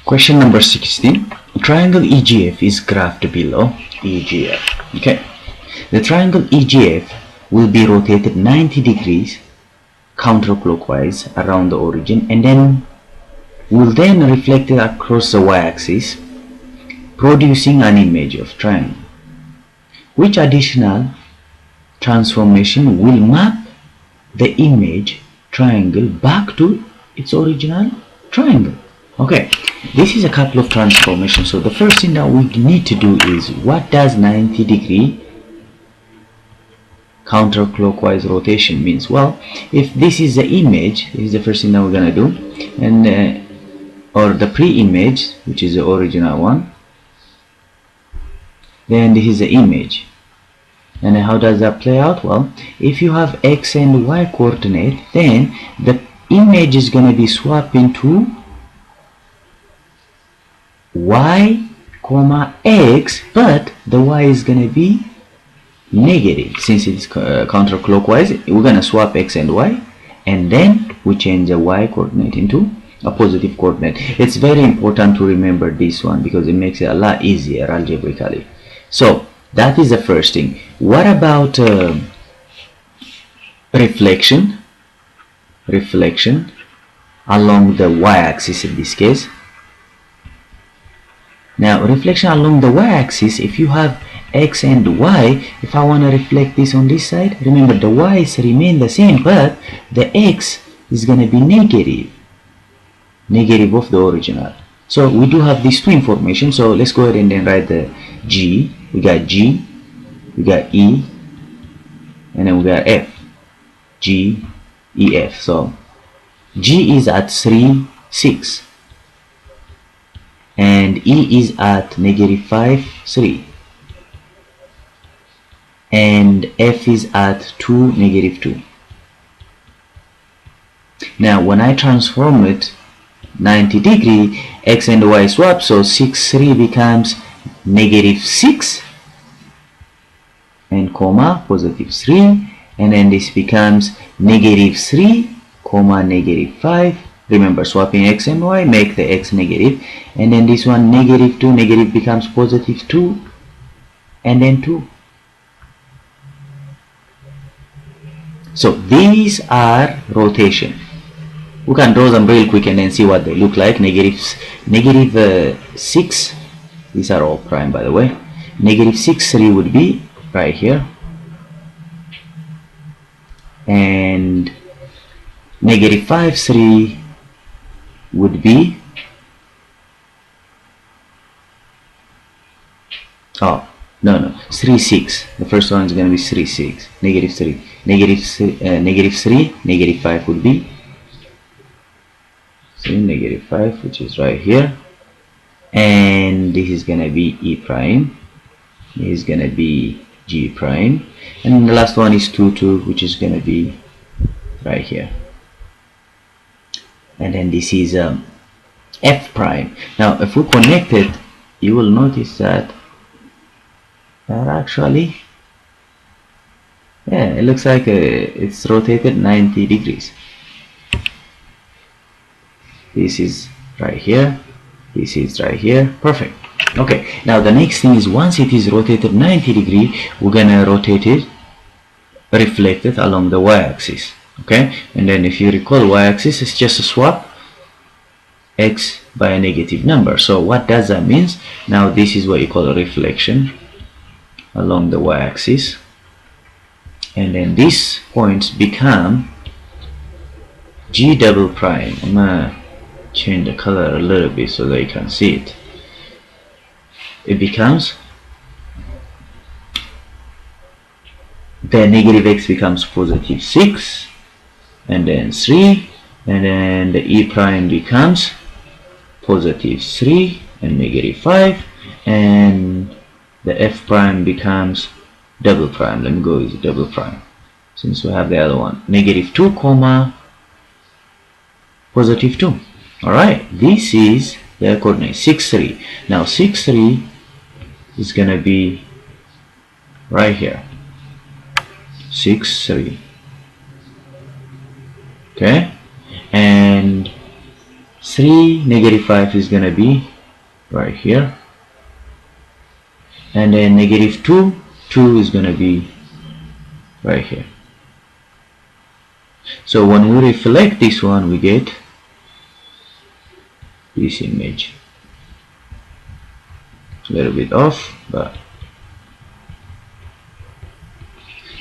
Question number 16. Triangle EGF is graphed below. EGF. Okay. The triangle EGF will be rotated 90 degrees counterclockwise around the origin and then will then reflect it across the y-axis, producing an image of triangle. Which additional transformation will map the image triangle back to its original triangle? Okay, this is a couple of transformations. So the first thing that we need to do is, what does 90 degree counterclockwise rotation means? Well, if this is the image, this is the first thing that we're gonna do, and or the pre-image, which is the original one, then this is the image. And how does that play out? Well, if you have x and y coordinate, then the image is gonna be swapped into y comma x, but the y is gonna be negative. Since it's counterclockwise, we're gonna swap x and y, and then we change the y coordinate into a positive coordinate. It's very important to remember this one because it makes it a lot easier algebraically. So that is the first thing. What about reflection along the y-axis in this case? Now, reflection along the y-axis, if you have x and y, if I want to reflect this on this side, remember the y's remain the same, but the x is going to be negative of the original. So we do have these two information. So let's go ahead and then write the G. We got G, we got E, and then we got F. G, E, F. So G is at 3, 6. And E is at -5, 3. And F is at 2, -2. Now when I transform it 90 degree, x and y swap, so 6, 3 becomes -6 and comma +3, and then this becomes -3 comma -5. Remember, swapping x and y make the x negative, and then this one -2, negative becomes +2, and then 2. So these are rotation. We can draw them real quick and then see what they look like. -6, these are all prime by the way. -6, 3 would be right here, and -5, 3 would be, oh no, 3, 6. The first one is going to be 3, 6. -3, -3, -5 would be 3, -5, which is right here, and this is going to be E prime, this is going to be G prime, and the last one is 2, 2, which is going to be right here. And then this is F prime. Now if we connect it, you will notice that actually, yeah, it looks like it's rotated 90 degrees. This is right here, this is right here. Perfect. Okay, now the next thing is, once it is rotated 90 degree, we're gonna rotate it, reflect it along the y-axis. Okay, and then if you recall, y-axis is just a swap x by a negative number. So what does that mean? Now this is what you call a reflection along the y-axis, and then these points become G double prime. I'm gonna change the color a little bit so that you can see it. It becomes, the negative x becomes +6, and then 3, and then the E prime becomes +3 and -5, and the F prime becomes double prime. Let me go with double prime since we have the other one, -2 comma +2. Alright, this is the coordinate 6, 3. Now 6, 3 is gonna be right here, 6, 3. Okay, and 3, -5 is gonna be right here, and then -2, 2 is gonna be right here. So when we reflect this one, we get this image. A little bit off, but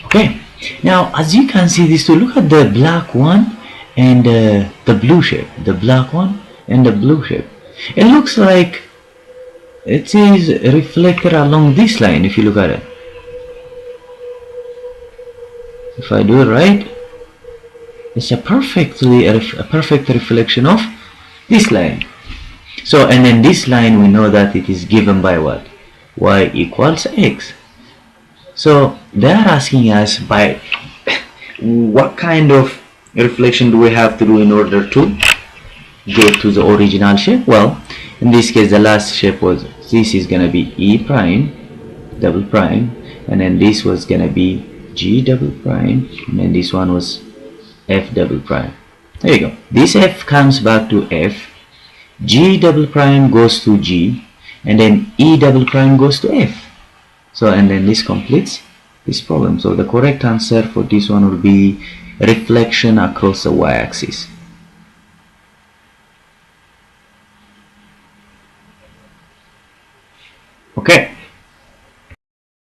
okay. Now as you can see these two, look at the black one and the blue shape. The black one and the blue shape. It looks like it is reflected along this line if you look at it. If I do it right, it's a perfect reflection of this line. So, and then this line we know that it is given by what? Y equals x. So they are asking us by what kind of reflection do we have to do in order to get to the original shape? Well, in this case the last shape was, this is gonna be E prime double prime, and then this was gonna be G double prime, and then this one was F double prime. There you go. This F comes back to F, G double prime goes to G, and then E double prime goes to F. So, and then this completes this problem. So the correct answer for this one will be reflection across the y-axis. Okay.